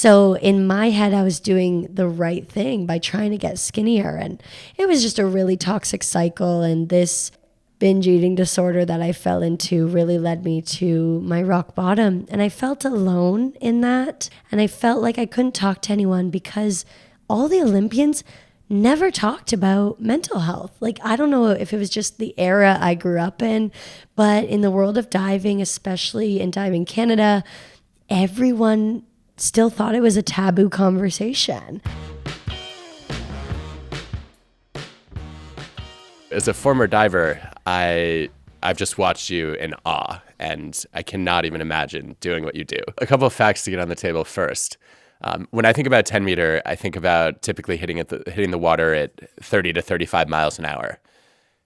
So in my head, I was doing the right thing by trying to get skinnier. And it was just a really toxic cycle. And this binge eating disorder that I fell into really led me to my rock bottom. And I felt alone in that. And I felt like I couldn't talk to anyone because all the Olympians never talked about mental health. Like, I don't know if it was just the era I grew up in, but in the world of diving, especially in Diving Canada, everyone still thought it was a taboo conversation. As a former diver, I've just watched you in awe, and I cannot even imagine doing what you do. A couple of facts to get on the table first. When I think about 10 meter, I think about typically hitting the water at 30 to 35 miles an hour.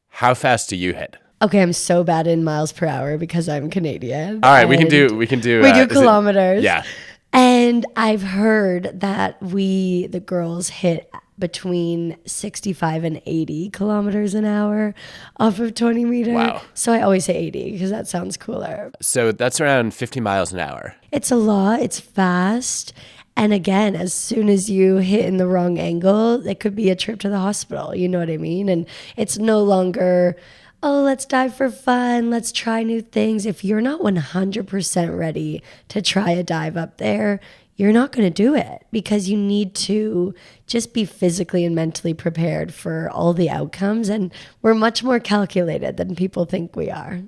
How fast do you hit? Okay, I'm so bad in miles per hour because I'm Canadian. All right, we can do kilometers. Yeah. And I've heard that the girls hit between 65 and 80 kilometers an hour off of 20 meter. Wow. So I always say 80 because that sounds cooler. So that's around 50 miles an hour. It's a lot. It's fast. And again, as soon as you hit in the wrong angle, it could be a trip to the hospital. You know what I mean? And it's no longer, oh, let's dive for fun. Let's try new things. If you're not 100% ready to try a dive up there, you're not going to do it because you need to just be physically and mentally prepared for all the outcomes. And we're much more calculated than people think we are.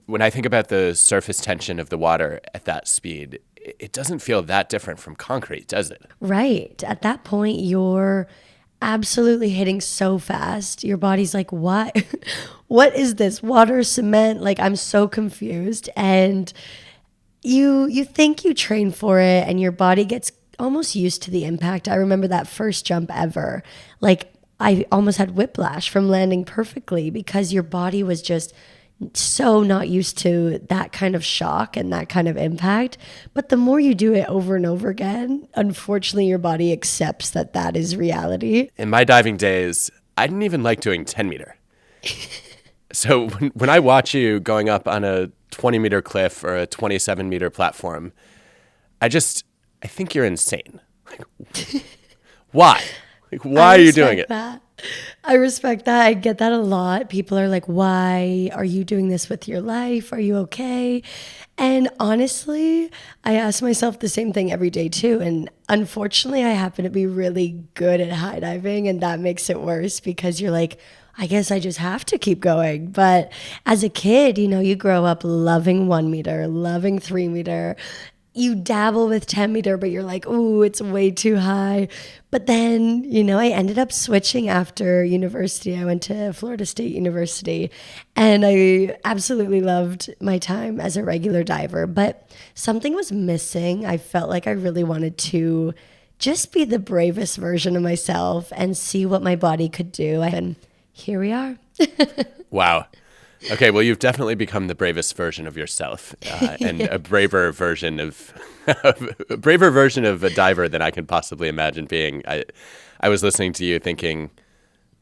When I think about the surface tension of the water at that speed, it doesn't feel that different from concrete, does it? Right. At that point, you're absolutely hitting so fast. Your body's like, what? What is this? Water, cement? Like, I'm so confused. And you think you train for it and your body gets almost used to the impact. I remember that first jump ever. Like, I almost had whiplash from landing perfectly because your body was just so not used to that kind of shock and that kind of impact. But the more you do it over and over again, unfortunately, your body accepts that that is reality. In my diving days, I didn't even like doing 10 meter. So when I watch you going up on a 20 meter cliff or a 27 meter platform, I think you're insane. Like, why? Like, why are you doing it? I respect that. I get that a lot. People are like, why are you doing this with your life? Are you okay? And honestly, I ask myself the same thing every day too. And unfortunately, I happen to be really good at high diving, and that makes it worse because you're like, I guess I just have to keep going. But as a kid, you grow up loving 1 meter, loving 3 meter. You dabble with 10 meter, but you're like, ooh, it's way too high. But then, I ended up switching after university. I went to Florida State University, and I absolutely loved my time as a regular diver. But something was missing. I felt like I really wanted to just be the bravest version of myself and see what my body could do. And here we are. Wow. Okay, well, you've definitely become the bravest version of yourself, and a braver version of a diver than I could possibly imagine being. I was listening to you thinking,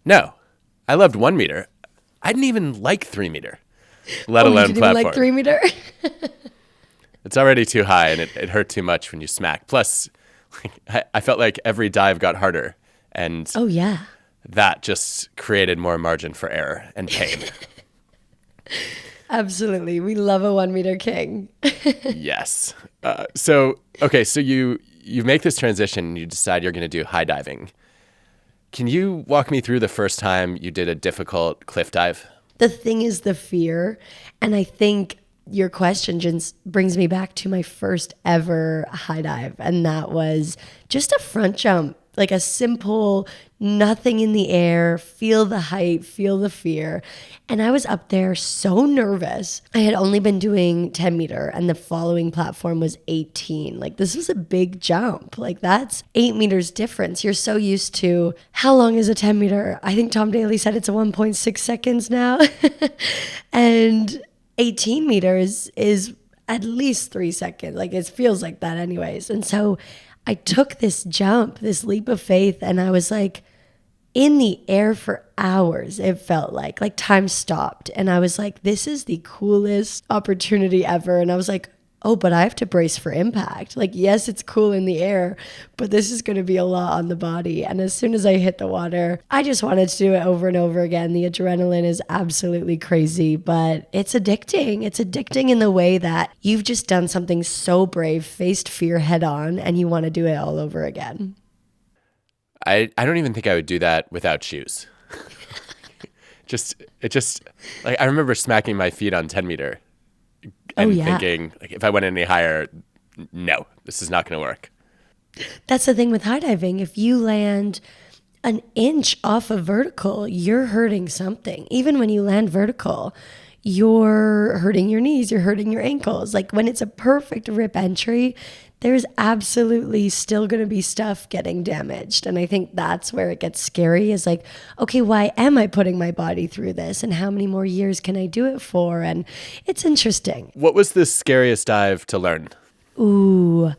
no, I loved 1 meter. I didn't even like 3 meter, let alone you didn't platform. Even like 3 meter? It's already too high, and it hurt too much when you smack. Plus, I felt like every dive got harder, and oh yeah, that just created more margin for error and pain. Absolutely. We love a 1 meter king. Yes. So you make this transition and you decide you're going to do high diving. Can you walk me through the first time you did a difficult cliff dive? The thing is the fear. And I think your question just brings me back to my first ever high dive. And that was just a front jump, like a simple nothing in the air, feel the height, feel the fear. And I was up there so nervous. I had only been doing 10 meter and the following platform was 18. Like, this was a big jump. Like, that's 8 meters difference. You're so used to how long is a 10 meter? I think Tom Daly said it's a 1.6 seconds now. And 18 meters is at least 3 seconds. Like, it feels like that anyways. And so I took this jump, this leap of faith, and I was like in the air for hours. It felt like time stopped. And I was like, this is the coolest opportunity ever. And I was like, oh, but I have to brace for impact. Like, yes, it's cool in the air, but this is going to be a lot on the body. And as soon as I hit the water, I just wanted to do it over and over again. The adrenaline is absolutely crazy, but it's addicting. It's addicting in the way that you've just done something so brave, faced fear head on, and you want to do it all over again. I don't even think I would do that without shoes. Like, I remember smacking my feet on 10 meter and thinking, like, if I went any higher, no, this is not going to work. That's the thing with high diving. If you land an inch off of vertical, you're hurting something. Even when you land vertical, you're hurting your knees, you're hurting your ankles. Like, when it's a perfect rip entry, there's absolutely still going to be stuff getting damaged. And I think that's where it gets scary, is like, okay, why am I putting my body through this? And how many more years can I do it for? And it's interesting. What was the scariest dive to learn? Ooh,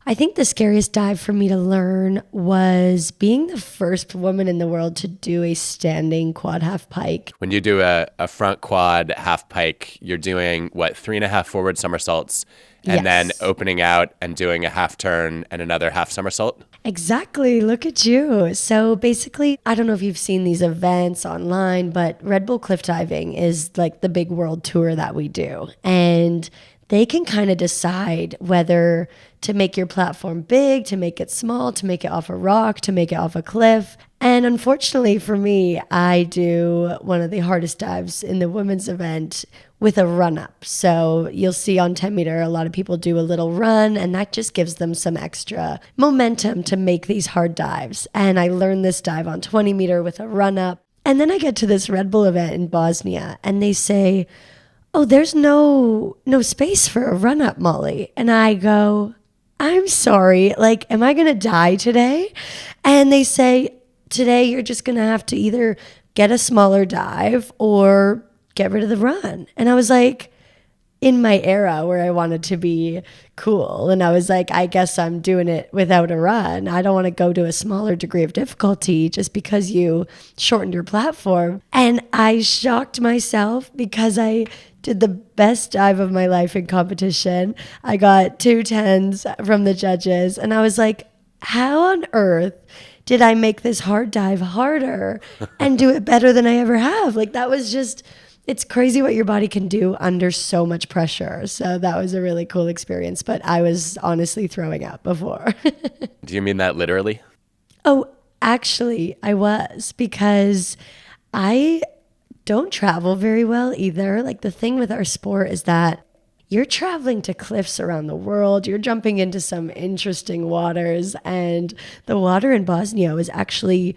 I think the scariest dive for me to learn was being the first woman in the world to do a standing quad half pike. When you do a front quad half pike, you're doing, 3.5 forward somersaults, and then opening out and doing a half turn and another half somersault? Exactly. Look at you. So basically, I don't know if you've seen these events online, but Red Bull cliff diving is like the big world tour that we do. And they can kind of decide whether to make your platform big, to make it small, to make it off a rock, to make it off a cliff. And unfortunately for me, I do one of the hardest dives in the women's event with a run up. So you'll see on 10 meter, a lot of people do a little run, and that just gives them some extra momentum to make these hard dives. And I learned this dive on 20 meter with a run up. And then I get to this Red Bull event in Bosnia, and they say, oh, there's no space for a run up, Moly. And I go, I'm sorry, like, am I going to die today? And they say, today you're just going to have to either get a smaller dive or get rid of the run. And I was like, in my era where I wanted to be cool, and I was like, I guess I'm doing it without a run. I don't want to go to a smaller degree of difficulty just because you shortened your platform. And I shocked myself because I did the best dive of my life in competition. I got 2 10s from the judges, and I was like, how on earth did I make this hard dive harder and do it better than I ever have? Like, that was just, it's crazy what your body can do under so much pressure. So that was a really cool experience, but I was honestly throwing up before. Do you mean that literally? Oh, actually, I was, because I don't travel very well either. Like, the thing with our sport is that you're traveling to cliffs around the world. You're jumping into some interesting waters, and the water in Bosnia was actually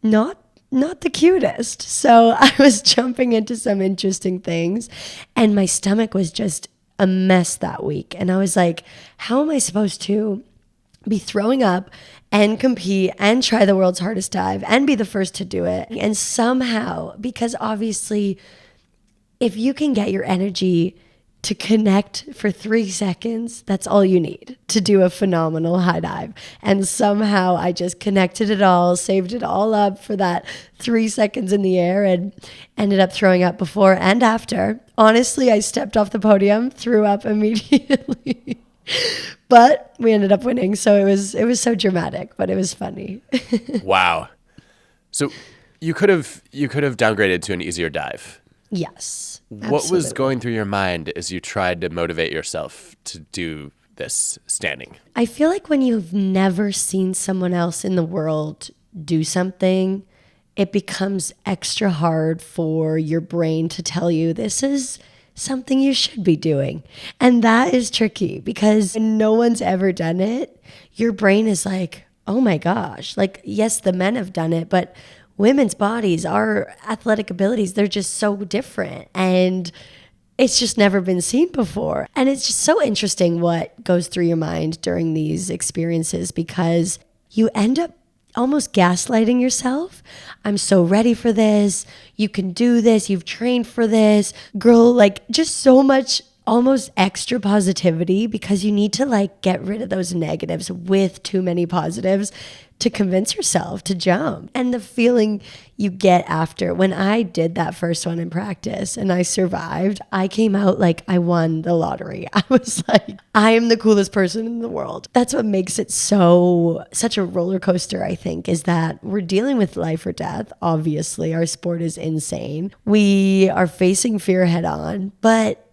not the cutest. So I was jumping into some interesting things, and my stomach was just a mess that week. And I was like, how am I supposed to be throwing up and compete and try the world's hardest dive and be the first to do it? And somehow, because obviously if you can get your energy to connect for 3 seconds, that's all you need to do a phenomenal high dive. And somehow I just connected it all, saved it all up for that 3 seconds in the air, and ended up throwing up before and after. Honestly, I stepped off the podium, threw up immediately. But we ended up winning, so it was so dramatic, but it was funny. Wow. So you could have downgraded to an easier dive. Yes. What was going through your mind as you tried to motivate yourself to do this standing? I feel like when you've never seen someone else in the world do something, it becomes extra hard for your brain to tell you this is something you should be doing. And that is tricky, because when no one's ever done it, your brain is like, oh my gosh, like, yes, the men have done it, but women's bodies, our athletic abilities, they're just so different. And it's just never been seen before. And it's just so interesting what goes through your mind during these experiences, because you end up almost gaslighting yourself. I'm so ready for this. You can do this. You've trained for this. Girl, like, just so much almost extra positivity because you need to like get rid of those negatives with too many positives to convince yourself to jump. And the feeling you get after, when I did that first one in practice and I survived, I came out like I won the lottery. I was like, I am the coolest person in the world. That's what makes it such a roller coaster, I think, is that we're dealing with life or death. Obviously, our sport is insane. We are facing fear head on, but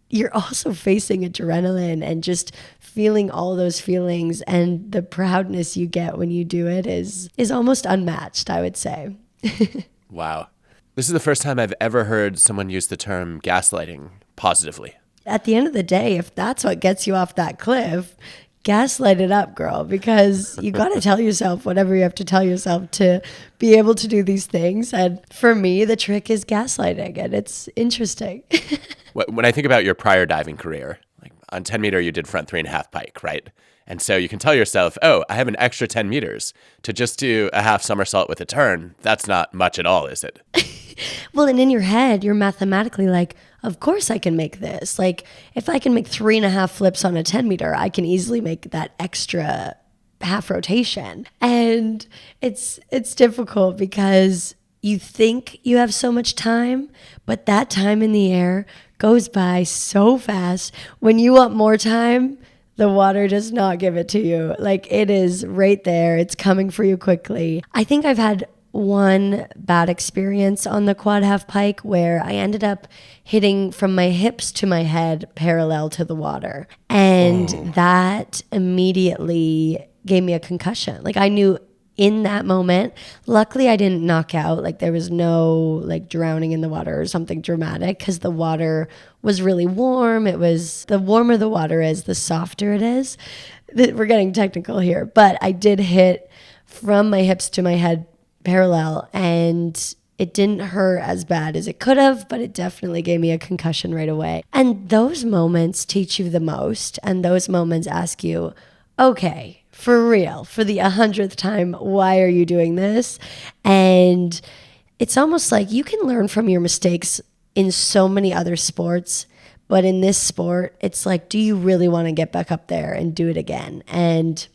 you're also facing adrenaline and just feeling all those feelings, and the proudness you get when you do it is almost unmatched, I would say. Wow. This is the first time I've ever heard someone use the term gaslighting positively. At the end of the day, if that's what gets you off that cliff, gaslight it up, girl, because you got to tell yourself whatever you have to tell yourself to be able to do these things. And for me, the trick is gaslighting, and it's interesting. When I think about your prior diving career, like on 10 meter, you did front 3.5 pike, right? And so you can tell yourself, oh, I have an extra 10 meters to just do a half somersault with a turn. That's not much at all, is it? Well, and in your head, you're mathematically like, of course I can make this. Like, if I can make 3.5 flips on a 10 meter, I can easily make that extra half rotation. And it's difficult because you think you have so much time, but that time in the air goes by so fast. When you want more time, the water does not give it to you. Like, it is right there. It's coming for you quickly. I think I've had one bad experience on the quad half pike where I ended up hitting from my hips to my head parallel to the water. And that immediately gave me a concussion. Like, I knew in that moment, luckily I didn't knock out. Like, there was no like drowning in the water or something dramatic because the water was really warm. It was, the warmer the water is, the softer it is. We're getting technical here, but I did hit from my hips to my head parallel, and it didn't hurt as bad as it could have, but it definitely gave me a concussion right away. And those moments teach you the most, and those moments ask you, okay, for real, for the 100th time, why are you doing this? And it's almost like you can learn from your mistakes in so many other sports, but in this sport, it's like, do you really want to get back up there and do it again? And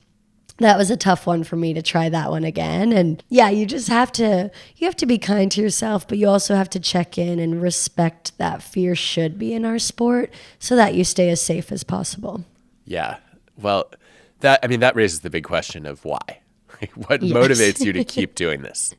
that was a tough one for me to try that one again. And yeah, you have to be kind to yourself, but you also have to check in and respect that fear should be in our sport so that you stay as safe as possible. Yeah. Well, that raises the big question of why. What motivates you to keep doing this?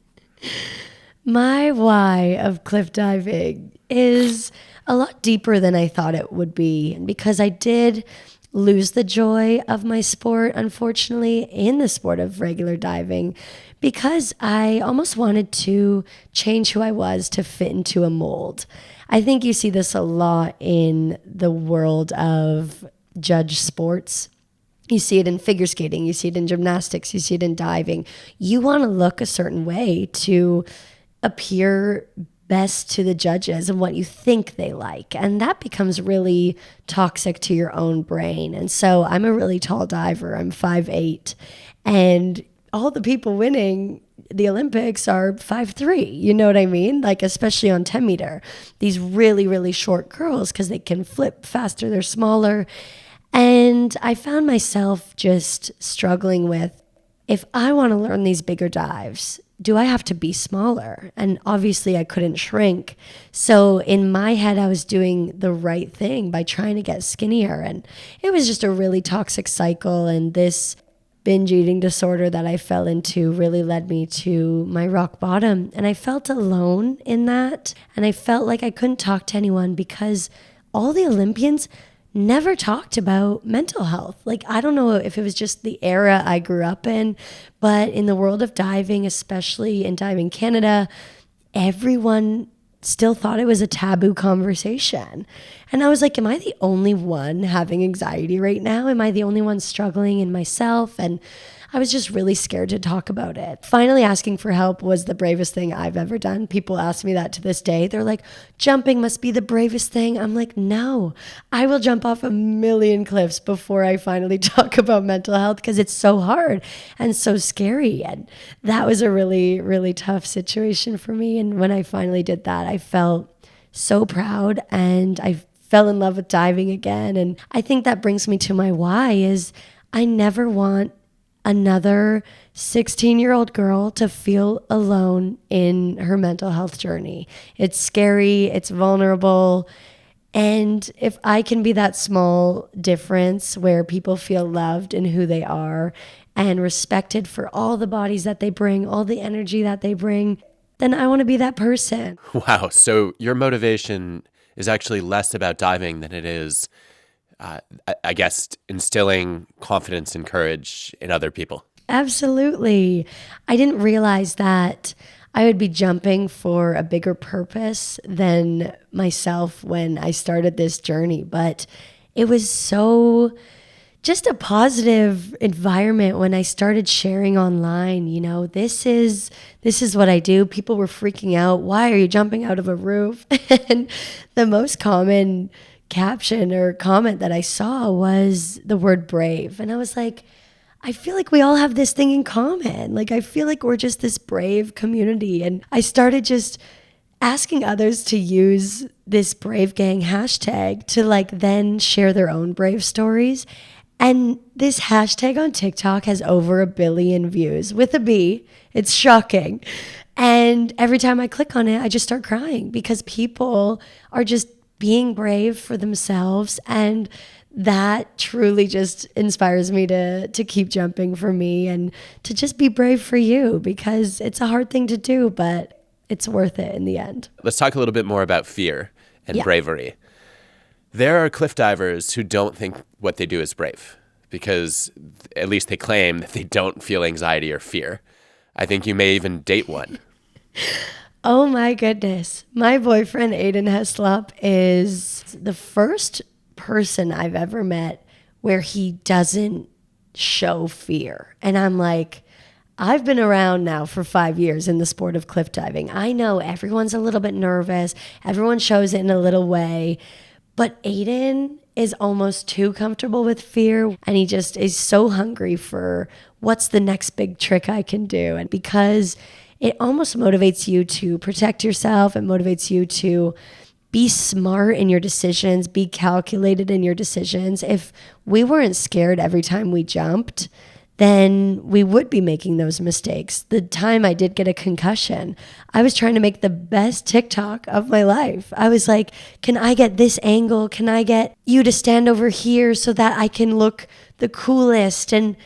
My why of cliff diving is a lot deeper than I thought it would be, because I did lose the joy of my sport, unfortunately, in the sport of regular diving, because I almost wanted to change who I was to fit into a mold. I think you see this a lot in the world of judge sports. You see it in figure skating, you see it in gymnastics, you see it in diving. You want to look a certain way to appear best to the judges and what you think they like. And that becomes really toxic to your own brain. And so I'm a really tall diver. I'm 5'8". And all the people winning the Olympics are 5'3". You know what I mean? Like, especially on 10 meter, these really, really short girls, because they can flip faster, they're smaller. And I found myself just struggling with, if I want to learn these bigger dives, do I have to be smaller? And obviously I couldn't shrink. So in my head, I was doing the right thing by trying to get skinnier. And it was just a really toxic cycle. And this binge eating disorder that I fell into really led me to my rock bottom. And I felt alone in that. And I felt like I couldn't talk to anyone because all the Olympians never talked about mental health. Like, I don't know if it was just the era I grew up in, but in the world of diving, especially in Diving Canada, everyone still thought it was a taboo conversation. And I was like, am I the only one having anxiety right now? Am I the only one struggling in myself? And I was just really scared to talk about it. Finally asking for help was the bravest thing I've ever done. People ask me that to this day. They're like, jumping must be the bravest thing. I'm like, no, I will jump off a million cliffs before I finally talk about mental health, because it's so hard and so scary. And that was a really, really tough situation for me. And when I finally did that, I felt so proud, and I fell in love with diving again. And I think that brings me to my why is I never want another 16-year-old girl to feel alone in her mental health journey. It's scary, it's vulnerable. And if I can be that small difference where people feel loved in who they are and respected for all the bodies that they bring, all the energy that they bring, then I want to be that person. Wow. So your motivation is actually less about diving than it is, I guess, instilling confidence and courage in other people. Absolutely. I didn't realize that I would be jumping for a bigger purpose than myself when I started this journey, but it was so just a positive environment when I started sharing online. You know, this is what I do. People were freaking out. Why are you jumping out of a roof? And the most common caption or comment that I saw was the word brave. And I was like, I feel like we all have this thing in common. Like, I feel like we're just this brave community. And I started just asking others to use this BraveGang hashtag to like then share their own brave stories. And this hashtag on TikTok has over 1 billion views with a B. It's shocking. And every time I click on it, I just start crying because people are just being brave for themselves. And that truly just inspires me to keep jumping for me and to just be brave for you, because it's a hard thing to do, but it's worth it in the end. Let's talk a little bit more about fear and bravery. There are cliff divers who don't think what they do is brave because at least they claim that they don't feel anxiety or fear. I think you may even date one. Oh my goodness. My boyfriend, Aiden Heslop, is the first person I've ever met where he doesn't show fear. And I'm like, I've been around now for 5 years in the sport of cliff diving. I know everyone's a little bit nervous. Everyone shows it in a little way. But Aiden is almost too comfortable with fear. And he just is so hungry for what's the next big trick I can do. And because it almost motivates you to protect yourself, it motivates you to be smart in your decisions, be calculated in your decisions. If we weren't scared every time we jumped, then we would be making those mistakes. The time I did get a concussion, I was trying to make the best TikTok of my life. I was like, can I get this angle? Can I get you to stand over here so that I can look the coolest? And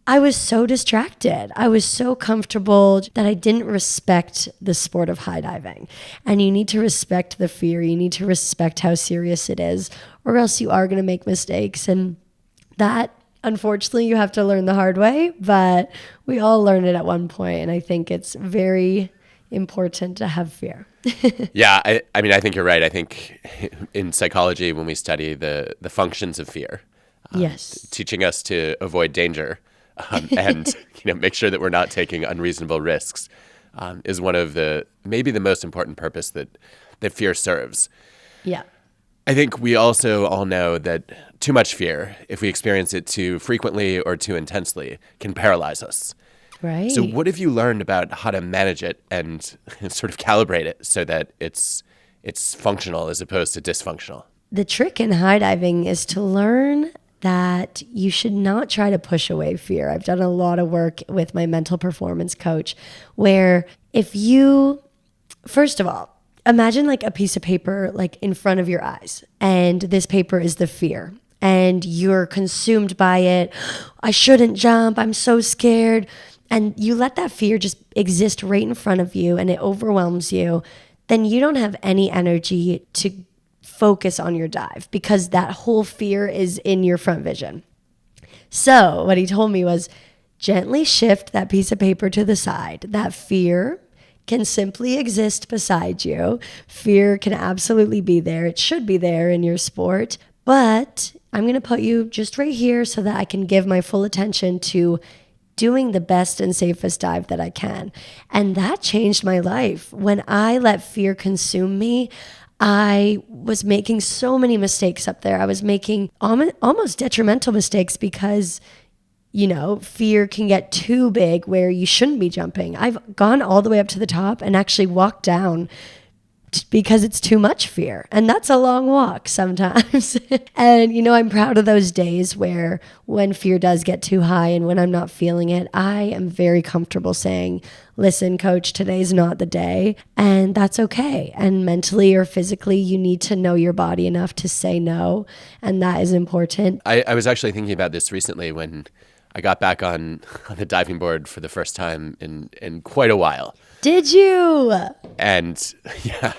I was so distracted. I was so comfortable that I didn't respect the sport of high diving. And you need to respect the fear. You need to respect how serious it is, or else you are going to make mistakes. And that, unfortunately, you have to learn the hard way, but we all learn it at one point. And I think it's very important to have fear. Yeah, I mean, I think you're right. I think in psychology, when we study the functions of fear, Yes. teaching us to avoid danger, and make sure that we're not taking unreasonable risks is one of maybe the most important purpose that fear serves. Yeah. I think we also all know that too much fear, if we experience it too frequently or too intensely, can paralyze us. Right. So what have you learned about how to manage it and sort of calibrate it so that it's functional as opposed to dysfunctional? The trick in high diving is to learn that you should not try to push away fear. I've done a lot of work with my mental performance coach where if you, first of all, imagine like a piece of paper like in front of your eyes, and this paper is the fear and you're consumed by it. I shouldn't jump. I'm so scared. And you let that fear just exist right in front of you and it overwhelms you. Then you don't have any energy to focus on your dive because that whole fear is in your front vision. So what he told me was gently shift that piece of paper to the side. That fear can simply exist beside you. Fear can absolutely be there. It should be there in your sport, but I'm going to put you just right here so that I can give my full attention to doing the best and safest dive that I can. And that changed my life. When I let fear consume me, I was making so many mistakes up there. I was making almost detrimental mistakes because, fear can get too big where you shouldn't be jumping. I've gone all the way up to the top and actually walked down because it's too much fear. And that's a long walk sometimes. And, I'm proud of those days where when fear does get too high and when I'm not feeling it, I am very comfortable saying, listen, coach, today's not the day. And that's okay. And mentally or physically, you need to know your body enough to say no. And that is important. I was actually thinking about this recently when I got back on the diving board for the first time in quite a while. Did you? And yeah,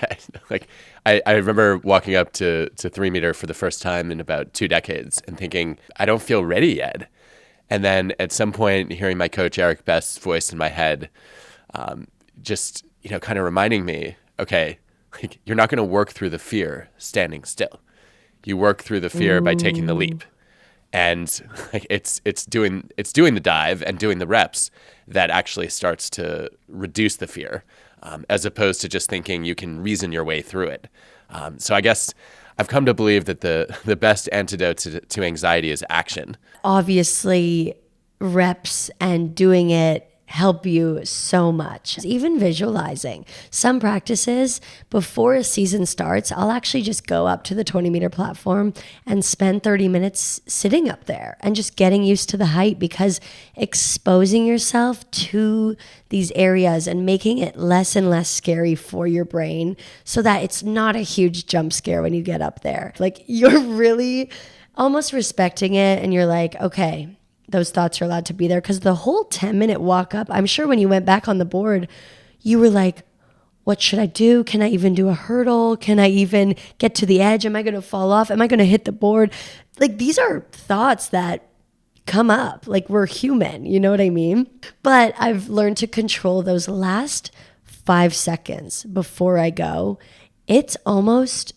I remember walking up to 3 meter for the first time in about 2 decades and thinking, I don't feel ready yet. And then at some point, hearing my coach Eric Best's voice in my head, just, kind of reminding me, okay, you're not going to work through the fear standing still. You work through the fear by taking the leap. And it's doing the dive and doing the reps that actually starts to reduce the fear, as opposed to just thinking you can reason your way through it. So I guess I've come to believe that the best antidote to anxiety is action. Obviously, reps and doing it help you so much. Even visualizing. Some practices, before a season starts, I'll actually just go up to the 20-meter platform and spend 30 minutes sitting up there and just getting used to the height, because exposing yourself to these areas and making it less and less scary for your brain so that it's not a huge jump scare when you get up there. Like, you're really almost respecting it, and you're like, okay, those thoughts are allowed to be there. Because the whole 10-minute walk up, I'm sure when you went back on the board, you were like, what should I do? Can I even do a hurdle? Can I even get to the edge? Am I going to fall off? Am I going to hit the board? Like, these are thoughts that come up. Like, we're human, you know what I mean? But I've learned to control those last 5 seconds before I go. It's almost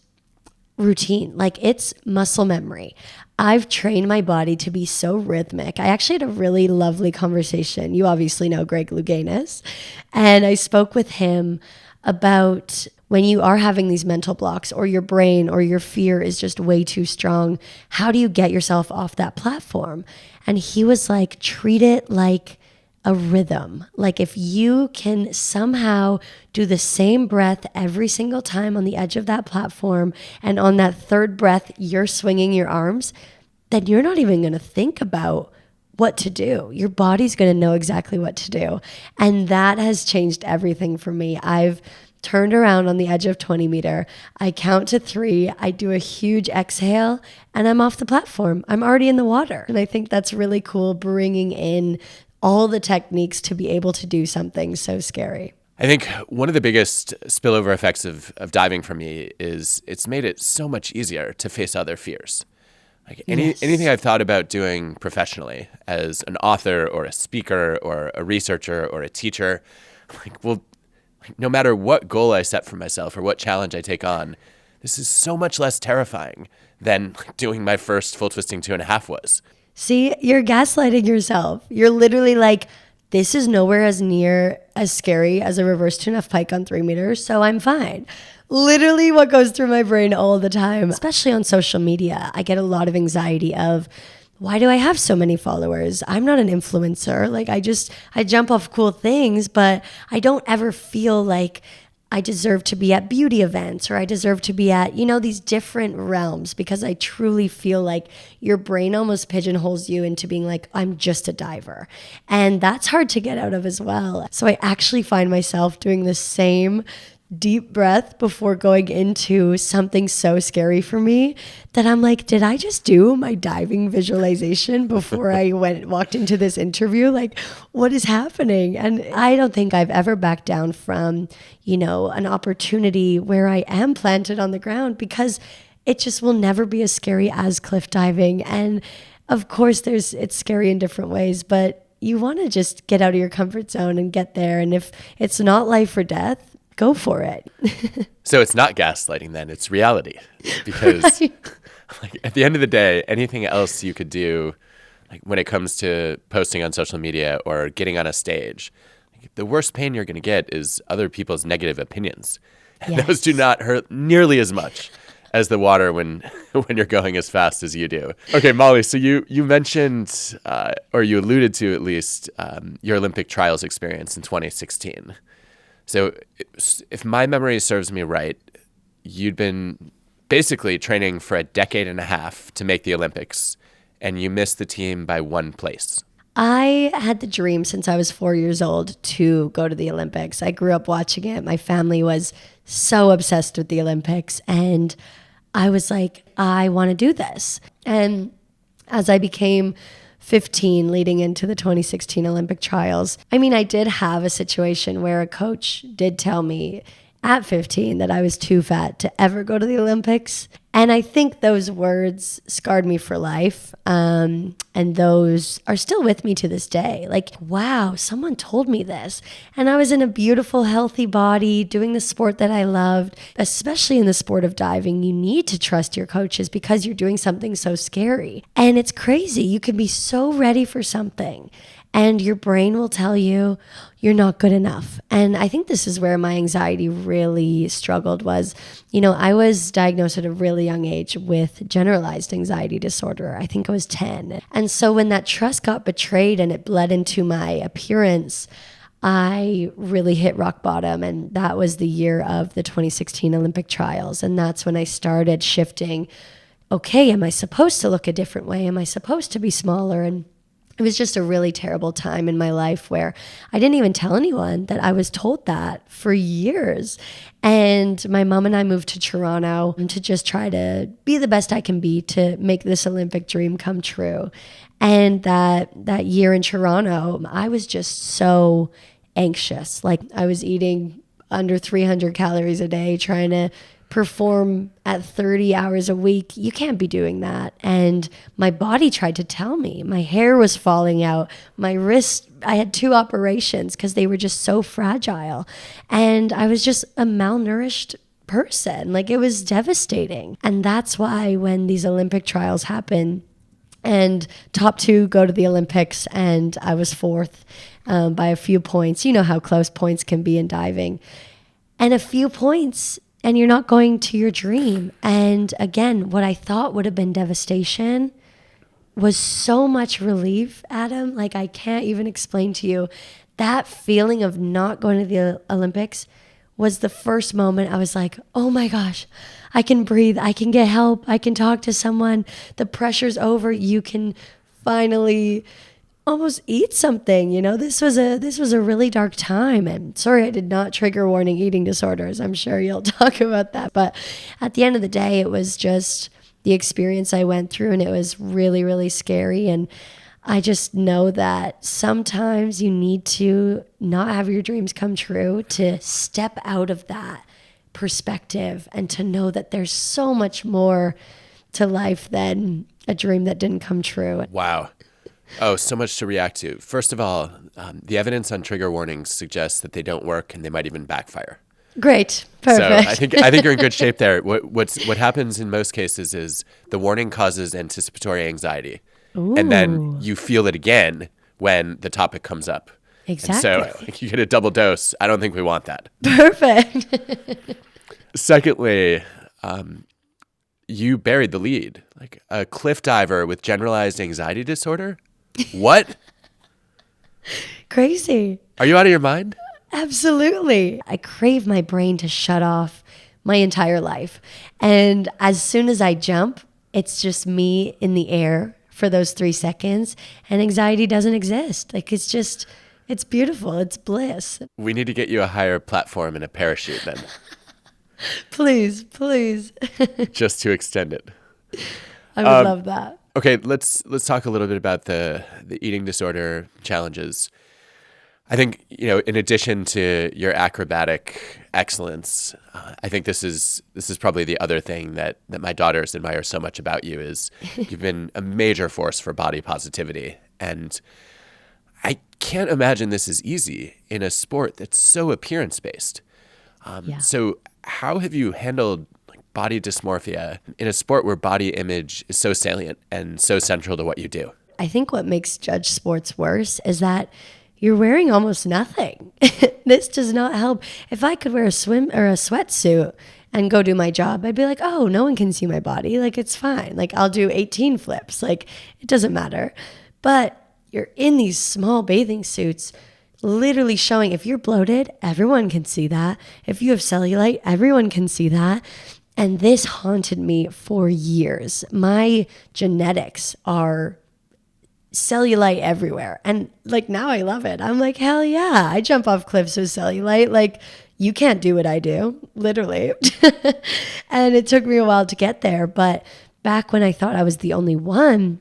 routine. Like, it's muscle memory. I've trained my body to be so rhythmic. I actually had a really lovely conversation. You obviously know Greg Louganis. And I spoke with him about when you are having these mental blocks, or your brain or your fear is just way too strong, how do you get yourself off that platform? And he was like, treat it like a rhythm. Like, if you can somehow do the same breath every single time on the edge of that platform, and on that third breath, you're swinging your arms, then you're not even going to think about what to do. Your body's going to know exactly what to do. And that has changed everything for me. I've turned around on the edge of 20 meter. I count to 3. I do a huge exhale, and I'm off the platform. I'm already in the water. And I think that's really cool, bringing in all the techniques to be able to do something so scary. I think one of the biggest spillover effects of diving for me is it's made it so much easier to face other fears. Like anything I've thought about doing professionally as an author or a speaker or a researcher or a teacher, no matter what goal I set for myself or what challenge I take on, this is so much less terrifying than doing my first full twisting 2.5 was. See, you're gaslighting yourself. You're literally like, this is nowhere as near as scary as a reverse 2.5 pike on 3 meters, so I'm fine. Literally what goes through my brain all the time, especially on social media. I get a lot of anxiety of, why do I have so many followers? I'm not an influencer. Like, I jump off cool things, but I don't ever feel like I deserve to be at beauty events, or I deserve to be at, these different realms, because I truly feel like your brain almost pigeonholes you into being like, I'm just a diver. And that's hard to get out of as well. So I actually find myself doing the same deep breath before going into something so scary for me that I'm like, did I just do my diving visualization before I walked into this interview? Like, what is happening? And I don't think I've ever backed down from, an opportunity where I am planted on the ground, because it just will never be as scary as cliff diving. And of course, it's scary in different ways, but you want to just get out of your comfort zone and get there. And if it's not life or death, go for it. So it's not gaslighting then, it's reality. Because at the end of the day, anything else you could do, like when it comes to posting on social media or getting on a stage, the worst pain you're going to get is other people's negative opinions. And yes. Those do not hurt nearly as much as the water when you're going as fast as you do. Okay, Molly, so you mentioned, or you alluded to at least, your Olympic trials experience in 2016. So if my memory serves me right, you'd been basically training for a decade and a half to make the Olympics, and you missed the team by one place. I had the dream since I was 4 years old to go to the Olympics. I grew up watching it. My family was so obsessed with the Olympics, and I was like, I want to do this. And as I became 15 leading into the 2016 Olympic trials, I mean, I did have a situation where a coach did tell me at 15 that I was too fat to ever go to the Olympics. And I think those words scarred me for life. And those are still with me to this day. Like, wow, someone told me this. And I was in a beautiful, healthy body doing the sport that I loved. Especially in the sport of diving, you need to trust your coaches because you're doing something so scary. And it's crazy. You can be so ready for something, and your brain will tell you you're not good enough. And I think this is where my anxiety really struggled was, I was diagnosed at a really young age with generalized anxiety disorder. I think I was 10. And so when that trust got betrayed and it bled into my appearance, I really hit rock bottom. And that was the year of the 2016 Olympic trials. And that's when I started shifting. Okay, am I supposed to look a different way? Am I supposed to be smaller? And it was just a really terrible time in my life where I didn't even tell anyone that I was told that for years. And my mom and I moved to Toronto to just try to be the best I can be to make this Olympic dream come true. And that year in Toronto, I was just so anxious. Like, I was eating under 300 calories a day, trying to perform at 30 hours a week. You can't be doing that. And my body tried to tell me. My hair was falling out. My wrist, I had 2 operations because they were just so fragile. And I was just a malnourished person. Like, it was devastating. And that's why when these Olympic trials happen, and top 2 go to the Olympics, and I was 4th by a few points. You know how close points can be in diving. And a few points, and you're not going to your dream. And again, what I thought would have been devastation was so much relief, Adam. Like, I can't even explain to you. That feeling of not going to the Olympics was the first moment I was like, oh my gosh, I can breathe. I can get help. I can talk to someone. The pressure's over. You can finally almost eat something. This was a really dark time. And sorry, I did not trigger warning eating disorders. I'm sure you'll talk about that. But at the end of the day, it was just the experience I went through, and it was really, really scary. And I just know that sometimes you need to not have your dreams come true, to step out of that perspective and to know that there's so much more to life than a dream that didn't come true. Wow. Oh, so much to react to. First of all, the evidence on trigger warnings suggests that they don't work and they might even backfire. Great. Perfect. So I think you're in good shape there. What happens in most cases is the warning causes anticipatory anxiety. Ooh. And then you feel it again when the topic comes up. Exactly. And so you get a double dose. I don't think we want that. Perfect. Secondly, you buried the lead. Like, a cliff diver with generalized anxiety disorder? What? Crazy. Are you out of your mind? Absolutely. I crave my brain to shut off my entire life. And as soon as I jump, it's just me in the air for those 3 seconds, and anxiety doesn't exist. Like, it's beautiful. It's bliss. We need to get you a higher platform and a parachute then. Please. Just to extend it. I would love that. Okay, let's talk a little bit about the eating disorder challenges. I think, in addition to your acrobatic excellence, I think this is probably the other thing that my daughters admire so much about you is you've been a major force for body positivity. And I can't imagine this is easy in a sport that's so appearance-based. So how have you handled body dysmorphia in a sport where body image is so salient and so central to what you do? I think what makes judge sports worse is that you're wearing almost nothing. This does not help. If I could wear a swim or a sweatsuit and go do my job, I'd be like, oh, no one can see my body. Like, it's fine. Like, I'll do 18 flips. Like, it doesn't matter. But you're in these small bathing suits literally showing if you're bloated, everyone can see that. If you have cellulite, everyone can see that. And this haunted me for years. My genetics are cellulite everywhere. And like now I love it. I'm like, hell yeah, I jump off cliffs with cellulite. Like you can't do what I do, literally. And it took me a while to get there. But back when I thought I was the only one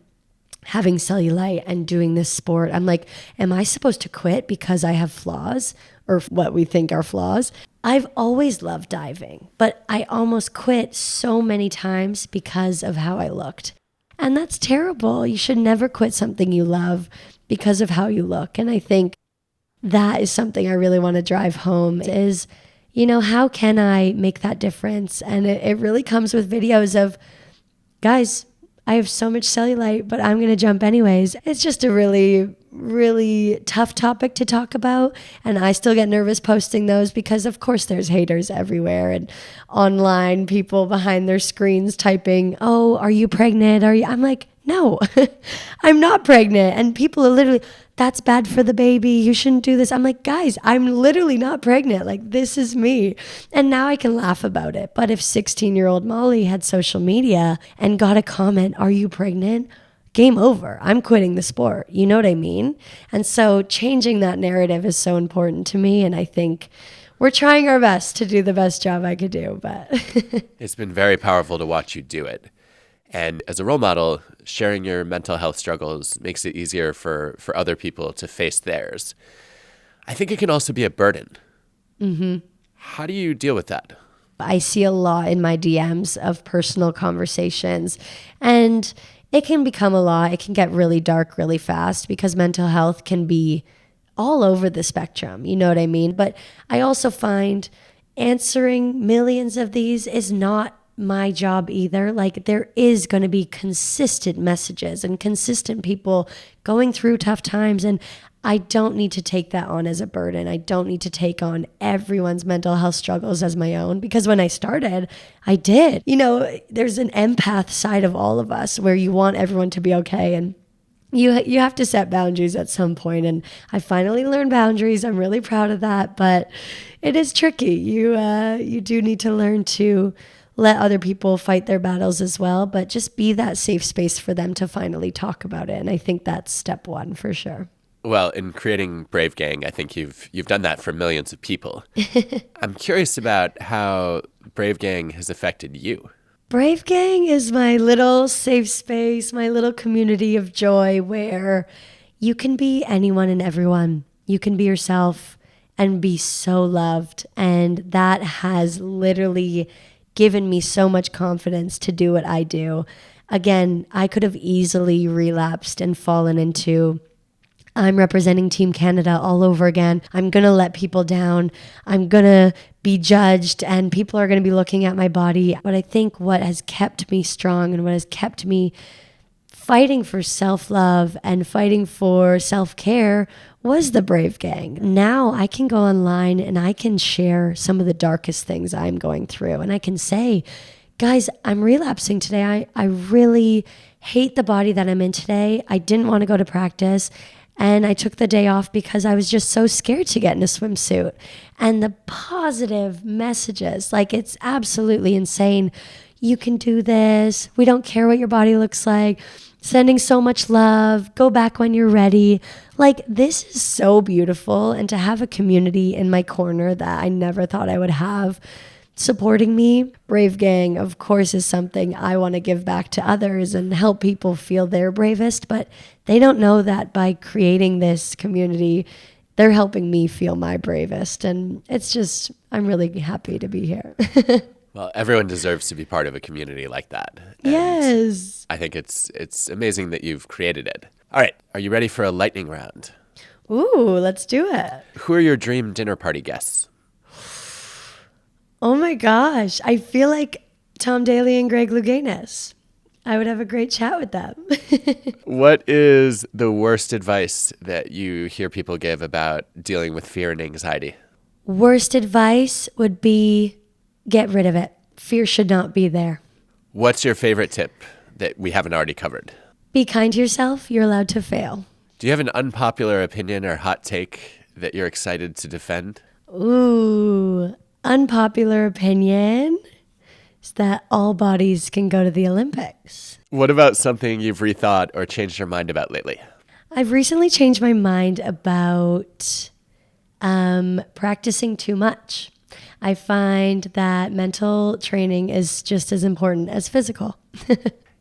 having cellulite and doing this sport, I'm like, am I supposed to quit because I have flaws or what we think are flaws? I've always loved diving, but I almost quit so many times because of how I looked. And that's terrible. You should never quit something you love because of how you look. And I think that is something I really want to drive home is, how can I make that difference? And it really comes with videos of, guys, I have so much cellulite, but I'm going to jump anyways. It's just a really, really tough topic to talk about. And I still get nervous posting those because, of course, there's haters everywhere and online people behind their screens typing, oh, are you pregnant? I'm like, no, I'm not pregnant. And people are literally, that's bad for the baby. You shouldn't do this. I'm like, guys, I'm literally not pregnant. Like, this is me. And now I can laugh about it. But if 16-year-old Moly had social media and got a comment, are you pregnant? Game over. I'm quitting the sport. You know what I mean? And so changing that narrative is so important to me. And I think we're trying our best to do the best job I could do. But it's been very powerful to watch you do it. And as a role model, sharing your mental health struggles makes it easier for other people to face theirs. I think it can also be a burden. Mm-hmm. How do you deal with that? I see a lot in my DMs of personal conversations, and it can become a lot. It can get really dark really fast because mental health can be all over the spectrum. You know what I mean? But I also find answering millions of these is not my job either. Like there is going to be consistent messages and consistent people going through tough times. And I don't need to take that on as a burden. I don't need to take on everyone's mental health struggles as my own, because when I started, I did. There's an empath side of all of us where you want everyone to be okay. And you have to set boundaries at some point. And I finally learned boundaries. I'm really proud of that, but it is tricky. You do need to learn to let other people fight their battles as well, but just be that safe space for them to finally talk about it. And I think that's step one for sure. Well, in creating BraveGang, I think you've done that for millions of people. I'm curious about how BraveGang has affected you. BraveGang is my little safe space, my little community of joy where you can be anyone and everyone. You can be yourself and be so loved. And that has literally given me so much confidence to do what I do. Again, I could have easily relapsed and fallen into, I'm representing Team Canada all over again. I'm going to let people down. I'm going to be judged and people are going to be looking at my body. But I think what has kept me strong and what has kept me fighting for self-love and fighting for self-care was the BraveGang. Now I can go online and I can share some of the darkest things I'm going through. And I can say, guys, I'm relapsing today. I really hate the body that I'm in today. I didn't want to go to practice. And I took the day off because I was just so scared to get in a swimsuit. And the positive messages, like it's absolutely insane. You can do this. We don't care what your body looks like. Sending so much love. Go back when you're ready. Like this is so beautiful. And to have a community in my corner that I never thought I would have supporting me. BraveGang, of course, is something I want to give back to others and help people feel their bravest, but they don't know that by creating this community, they're helping me feel my bravest. And it's just, I'm really happy to be here. Well, everyone deserves to be part of a community like that. And yes. I think it's amazing that you've created it. All right. Are you ready for a lightning round? Ooh, let's do it. Who are your dream dinner party guests? Oh my gosh. I feel like Tom Daly and Greg Louganis. I would have a great chat with them. What is the worst advice that you hear people give about dealing with fear and anxiety? Worst advice would be get rid of it. Fear should not be there. What's your favorite tip that we haven't already covered? Be kind to yourself. You're allowed to fail. Do you have an unpopular opinion or hot take that you're excited to defend? Ooh, unpopular opinion is that all bodies can go to the Olympics. What about something you've rethought or changed your mind about lately? I've recently changed my mind about practicing too much. I find that mental training is just as important as physical.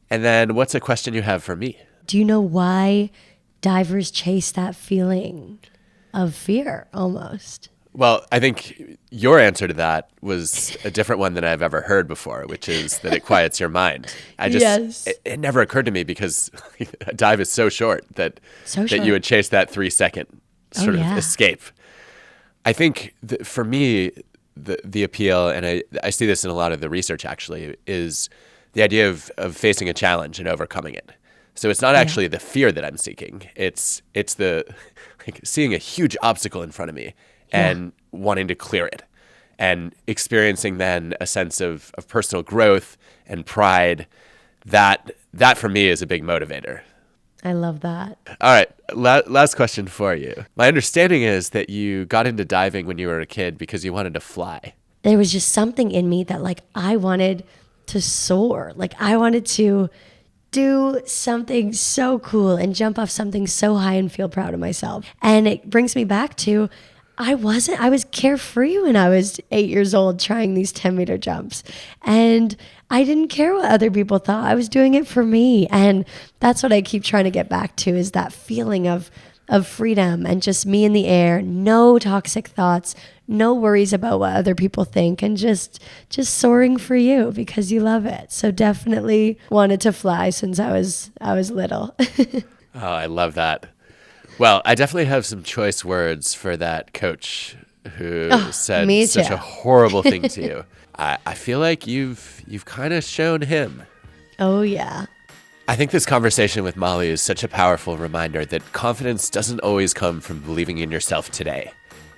And then what's a question you have for me? Do you know why divers chase that feeling of fear almost? Well, I think your answer to that was a different one than I've ever heard before, which is that it quiets your mind. Yes. It never occurred to me because a dive is so short that you would chase that 3-second sort of escape. I think for me, the appeal, and I see this in a lot of the research actually, is the idea of facing a challenge and overcoming it. So it's not actually the fear that I'm seeking. It's the seeing a huge obstacle in front of me and wanting to clear it, and experiencing then a sense of personal growth and pride. That for me is a big motivator. I love that. All right, last question for you. My understanding is that you got into diving when you were a kid because you wanted to fly. There was just something in me that I wanted to soar. I wanted to do something so cool and jump off something so high and feel proud of myself. And it brings me back to I was carefree when I was 8 years old trying these 10-meter jumps. And I didn't care what other people thought. I was doing it for me. And that's what I keep trying to get back to, is that feeling of freedom and just me in the air, no toxic thoughts, no worries about what other people think, and just soaring for you because you love it. So definitely wanted to fly since I was little. Oh, I love that. Well, I definitely have some choice words for that coach who said such a horrible thing to you. I feel like you've kind of shown him. Oh, yeah. I think this conversation with Moly is such a powerful reminder that confidence doesn't always come from believing in yourself today.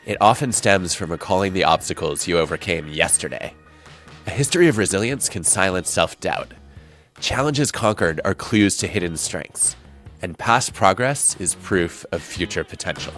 It often stems from recalling the obstacles you overcame yesterday. A history of resilience can silence self-doubt. Challenges conquered are clues to hidden strengths, and past progress is proof of future potential.